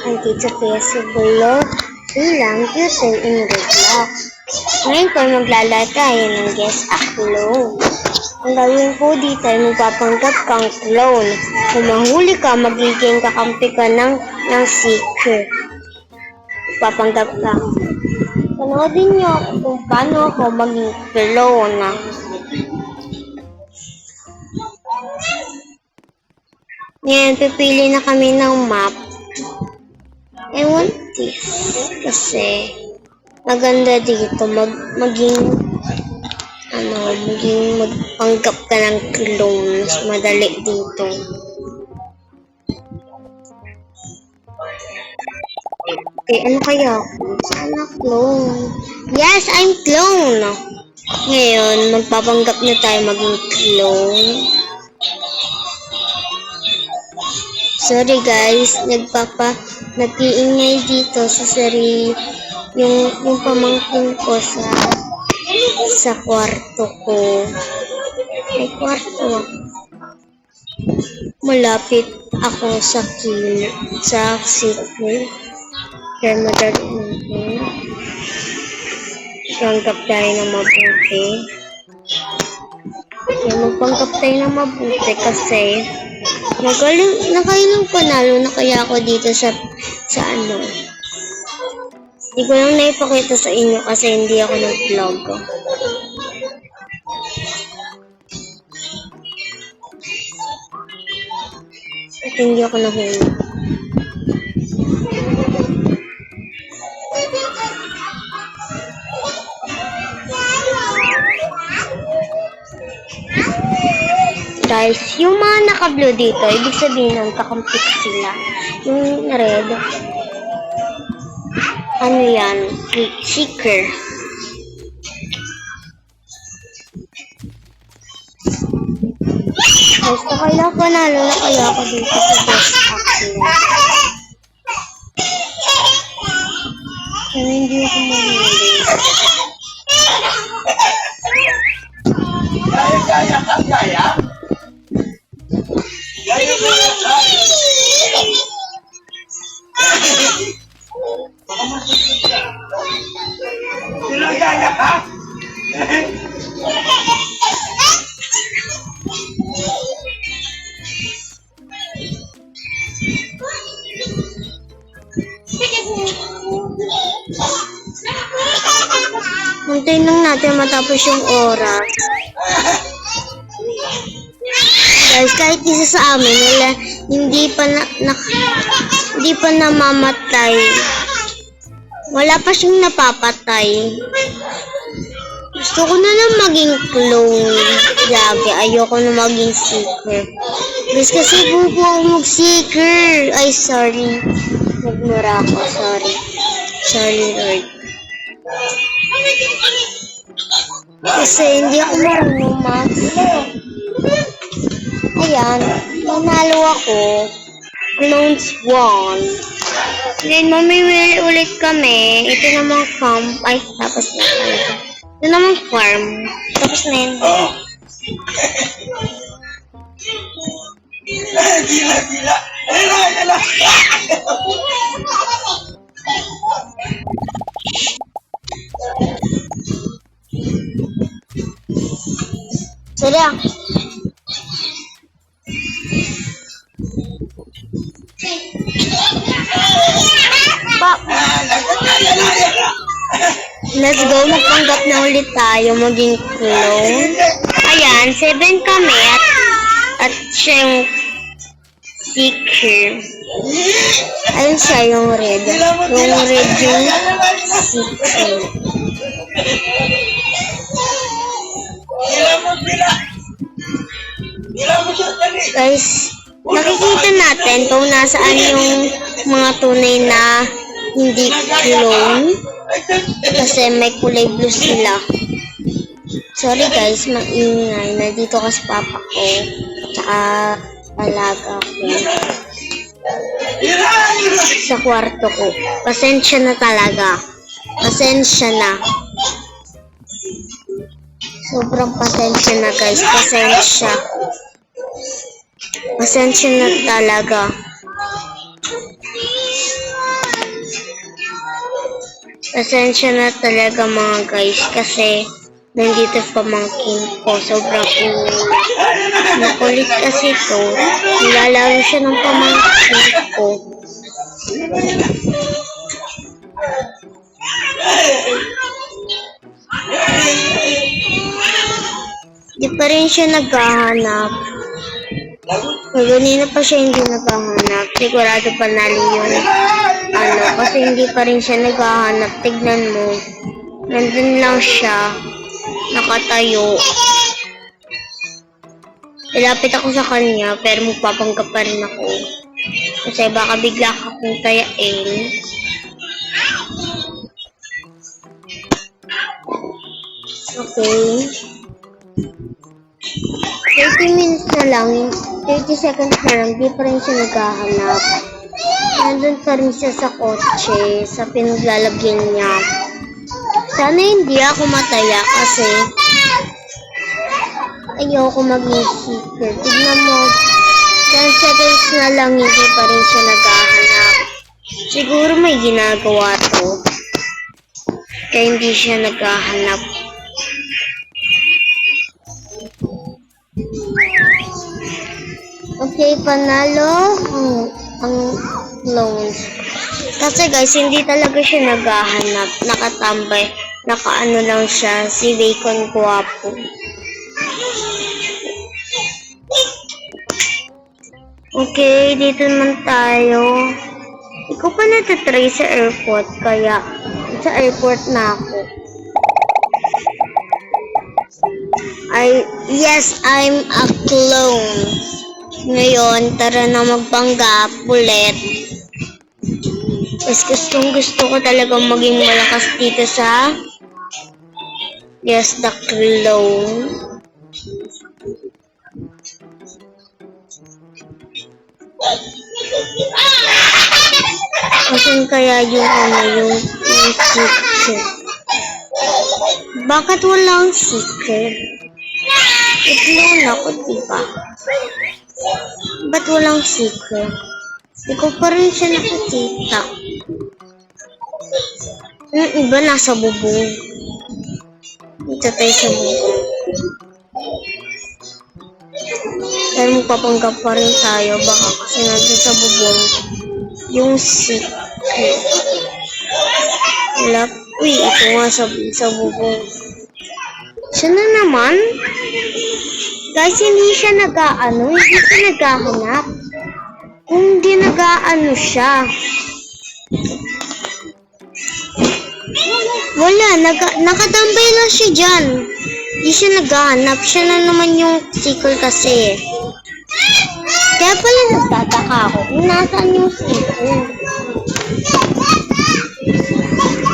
Andito kaya sa Bulo bilang using in Roblox. Ngayon po maglalaro tayo ng Guess a Clone. Ang gawin po dito ay magpapanggap kang clone. Kung mahuli ka, magiging kakampi ka ng seeker. Papanggap ka. Panoodin niyo kung paano ako maging clone. Ngayon, pipili na kami ng map. I want this kasi maganda dito maging magpanggap ka ng clone. Mas madali dito. Okay, ano kaya ako? Sana clone. Yes, I'm clone. Ngayon, magpapanggap na tayo maging clone. Sorry guys, nag-iingay dito sa yung pamangkin ko sa kwarto ko. May kwarto. Malapit ako sa seeker. Kaya madali natin. Panggap tayo ng mabuti. Kaya magpanggap tayo ng mabuti kasi nakailang panalo na kaya ako dito sa ano. Hindi ko lang naipakita sa inyo kasi hindi ako nag-vlog. At hindi ako nahuli. Guys, yung mga naka-blue dito, ibig sabihin ng kakampit sila. Yung red, ano yan? Seeker. Guys, nakailang panalo na kaya ako dito sa best action. Kaya hindi ako mahuli. Gaya? Gaya ka? Hintayin lang natin matapos yung oras. Guys, kahit isa sa amin, hindi pa namamatay. Wala pa siyang napapatay. Gusto ko na lang maging clone. Lagi, ayoko na maging seeker. Guys, kasi bubo ako mag-seeker. Ay, sorry. Nagmura ako, sorry. Sorry, Lord. Kasi hindi ako marunong Ayan, nanalo ako. Clones 1. Then, mamimili ulit kami. Ito namang farm. Ay, tapos na talaga. Ito namang farm. Tapos na yun. Gila. Ala. Sorry ah. Let's go, magpanggap na ulit tayo maging clone. Ayan, 7 kami at siya yung seeker. Ayun siya yung red. Yung red yung seeker. Guys, nakikita natin kung nasaan yung mga tunay na hindi clone. Kasi may kulay blue sila. Sorry guys, maingay. Nandito kasi papa ko. Tsaka alaga ko. Sa kwarto ko. Pasensya na talaga. Pasensya na. Sobrang pasensya na guys. Pasensya. Pasensya na talaga. Pasensya na talaga mga guys kasi nandito pamangkin ko. Sobrang ingay. Makulit kasi to. Nilalaro siya ng pamangkin ko. Di pa rin siya naghahanap. Kanina pa siya hindi naghahanap. Sigurado panalo yun. Kasi hindi pa rin siya naghahanap. Tignan mo. Nandun lang siya. Nakatayo. Ilapit ako sa kanya, pero magpapanggap pa rin ako. Kasi baka bigla akong tayain. Okay. 30 minutes na lang, 30 seconds na lang, di pa rin siya naghahanap. Nandun pa rin siya sa kotse, sa pinaglalagyan niya. Sana hindi ako mataya kasi ayoko maging seeker. Tignan mo, 10 seconds na lang, hindi pa rin siya naghahanap. Siguro may ginagawa to. Kaya hindi siya naghahanap. Okay, panalo ang clones. Kasi guys, hindi talaga siya naghahanap. Nakatambay. Nakaano lang siya. Si Bacon Guapo. Okay, dito naman tayo. Ikaw pa natatry sa airport. Kaya, sa airport na ako. Yes, I'm a clone. Ngayon, tara na magpanggap ulit. Mas gusto ko talagang maging malakas dito sa Yes, the Clone. Asan kaya yung secret? Bakit walang secret? I-clone ako, diba? Ba't walang secret? Hindi ko pa rin siya nakikita. Yung iba nasa bubong. Dito tayo sa bubong. Pero magpapanggap pa rin tayo. Baka kasi nandun sa bubong yung secret. Wala. Uy, ito nga sa bubong. Siya na naman. Guys, hindi siya hindi siya naghahanap. Kung hindi nag-aano siya. Wala, nakatambay lang siya dyan. Hindi siya naghahanap. Siya na naman yung seeker kasi. Kaya pala nagtataka ako kung nasaan yung seeker.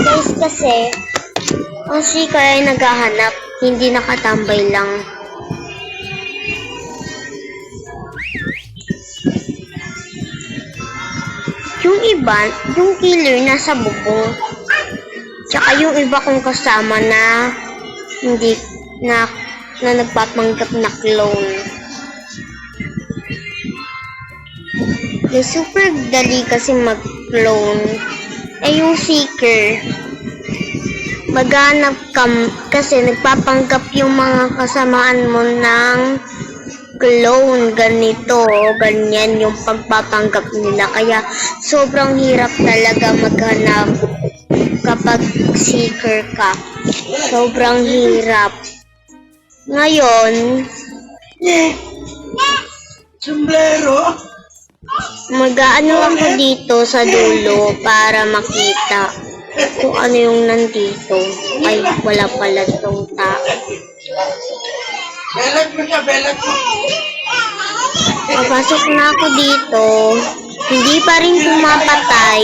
Guys, kasi ang seeker ay naghahanap. Hindi nakatambay lang. Yung iba, yung killer nasa bubong. Tsaka yung iba kong kasama na hindi na nagpapanggap na clone. Super dali kasi mag-clone. Yung seeker, maghanap ka kasi nagpapanggap yung mga kasamaan mo ng clone, ganito, ganyan yung pagpapanggap nila. Kaya sobrang hirap talaga maghanap kapag seeker ka. Sobrang hirap. Ngayon, sombrero. mag-aano ako dito sa dulo para makita kung ano yung nandito. Ay, wala pala itong tao. Belag mo siya, belag mo. Papasok na ako dito. Hindi pa rin pumapatay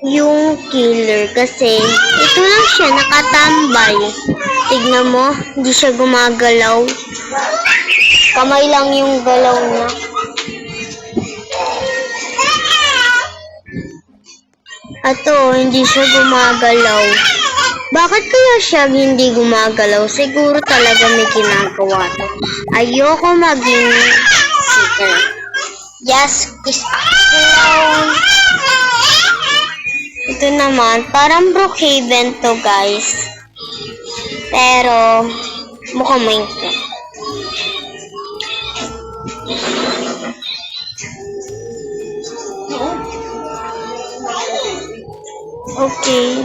yung killer kasi ito lang siya, nakatambay. Tignan mo, hindi siya gumagalaw. Kamay lang yung galaw niya. Ato, hindi siya gumagalaw. Bakit kaya siya hindi gumagalaw? Siguro talaga may ginagawa to. Ayoko maging seeker. Yes, is a clown. Ito naman, parang Brookhaven to, guys. Pero, mukhang Minecraft. Okay.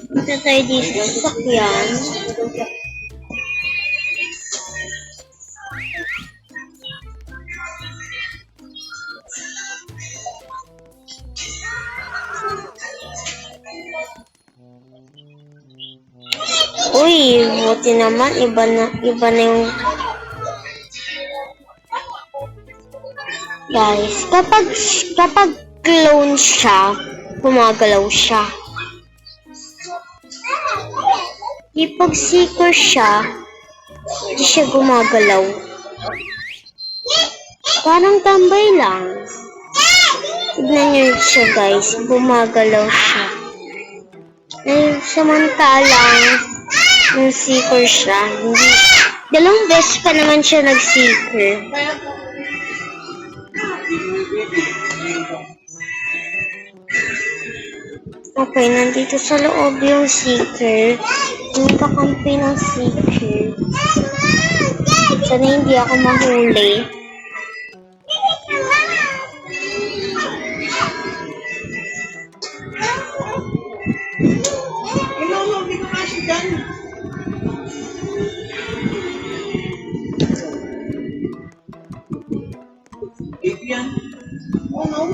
Punta tayo dito sa sakyan. Uy, buti naman, iba na yung... Guys, kapag clone siya, gumagalaw siya. Pag seeker siya, hindi siya gumagalaw. Parang tambay lang. Tignan niyo siya, guys, gumagalaw siya. Samantalang, yung seeker siya, hindi. Dalawang beses pa naman siya nag-seeker. Okay, nandito sa loob yung seeker. Yung kakampi ng seeker. Sana hindi ako mahuli. Hindi ko kasi dyan. Yan. Oh no.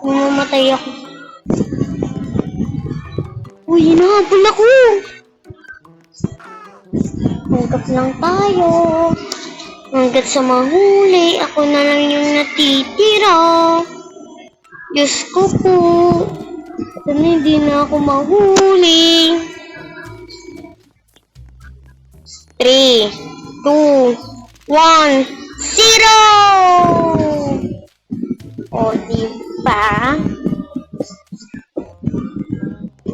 Mamatay ako. Uy, hinahabol ako! Hanggat lang tayo. Hanggat sa mahuli, ako na lang yung natitira. Diyos ko po. Sana hindi na ako mahuli. 3, 2, 1, 0! O, diba?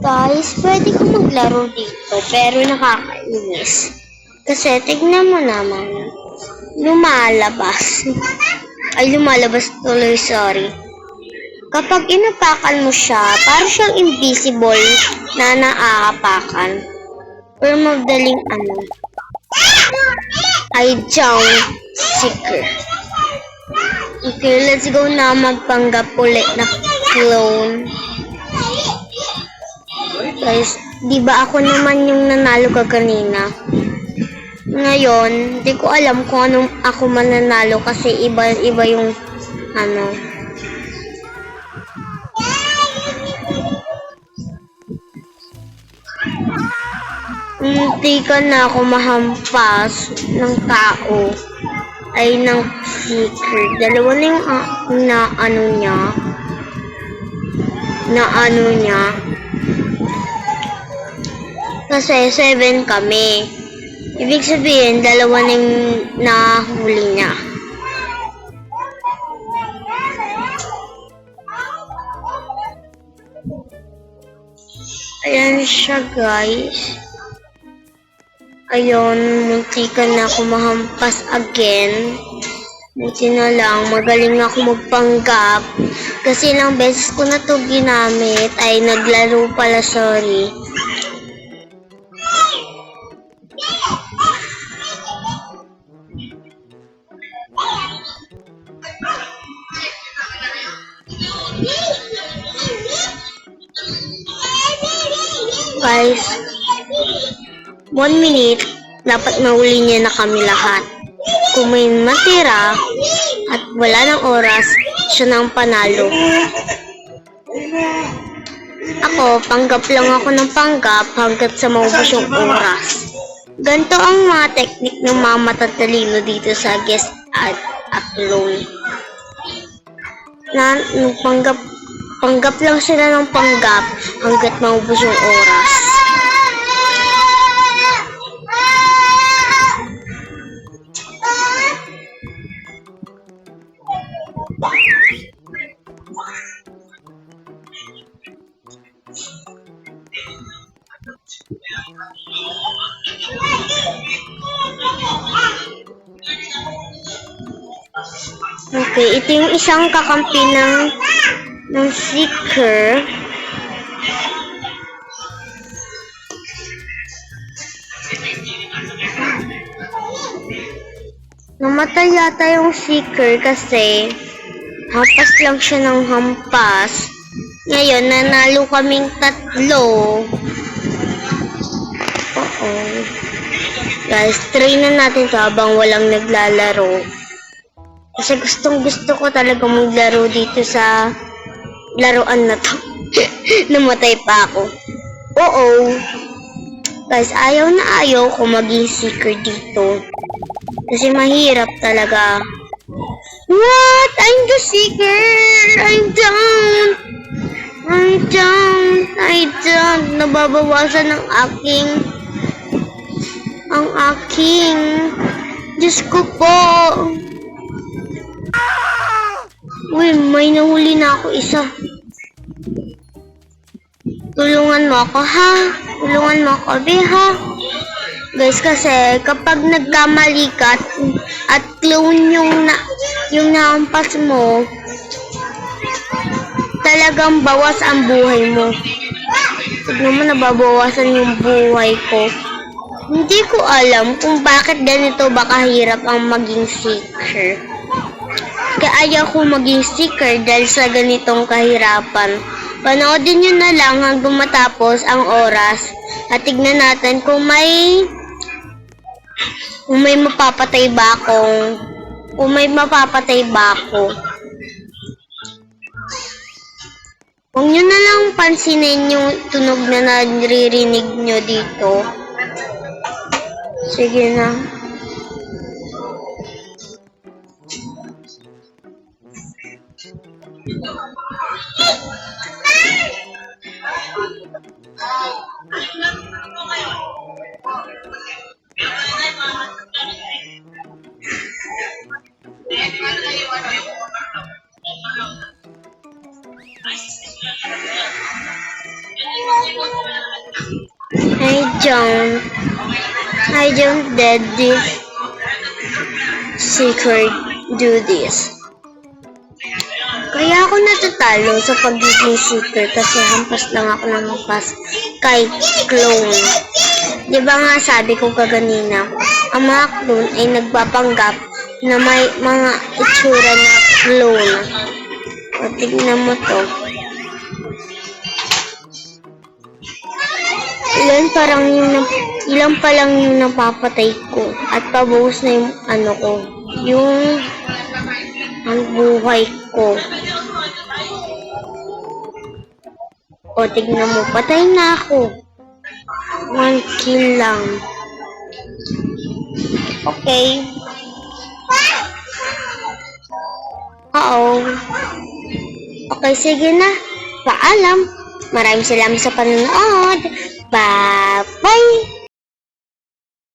Guys, pwede ko maglaro dito, pero nakakainis. Kasi, tignan mo naman. Lumalabas tuloy, sorry. Kapag inapakan mo siya, parang siyang invisible na naaapakan. Pero madaling I jump seeker. Okay, let's go na magpanggap ulit na clone. Guys, di ba ako naman yung nanalo ka kanina? Ngayon, hindi ko alam kung anong ako mananalo kasi iba yung Hindi ka na ako mahampas ng tao ay ng seeker. Dalawa na yung niya. Kasi 7 kami. Ibig sabihin, dalawa na yung nahuli niya. Ayan siya, guys. Ayun, muntikan na ako mahampas again. Buti na lang, magaling ako magpanggap. Kasi ilang beses ko na to ginamit. Ay, naglaro pala, sorry. Guys, 1 minute, dapat mahuli niya na kami lahat. Kung may matira at wala ng oras, siya nang panalo. Ako, panggap lang ako ng panggap hanggat sa maubos yung oras. Ganito ang mga teknik ng mga matatalino dito sa guest at clone. Panggap lang sila ng panggap hanggat maubos yung oras. Okay, ito yung isang kakampi ng Seeker. Namatay yata yung Seeker kasi hampas lang siya ng hampas. Ngayon, nanalo kaming 3. Oo. Guys, try na natin ito habang walang naglalaro. Kasi gustong gusto ko talaga maglaro dito sa laruan na to. Namatay pa ako. Oo. Guys, ayaw na ayaw ko maging Seeker dito. Kasi mahirap talaga. What? I'm the Seeker! I'm down! Nababawasan ang aking Diyos ko po. Uy, may nahuli na ako isa. Tulungan mo ako, ha? Tulungan mo ako, be, ha? Guys, kasi kapag nagkamali ka at clone yung naampas mo, talagang bawas ang buhay mo. Tignan mo, nababawasan yung buhay ko. Hindi ko alam kung bakit ganito ba kahirap ang maging Seeker. Kaya ayaw ko maging Seeker dahil sa ganitong kahirapan. Panoodin nyo na lang hanggang matapos ang oras at tignan natin kung may mapapatay ba ako. Huwag nyo na lang pansinin yung tunog na naririnig nyo dito. Sige na. I don't let this Seeker do this. Kaya ako natatalo sa pagiging Seeker kasi hampas lang ako ng hampas kay clone. Diba nga sabi ko kaganina, ang mga clone ay nagpapanggap na may mga itsura na clone. O, tignan mo to. Ilan pa lang yung napapatay ko at pabuhos na yung ang buhay ko. O, tignan mo, patay na ako. 1 kill lang. Okay. Okay, sige na. Paalam. Maraming salamat sa panonood. Bye-bye!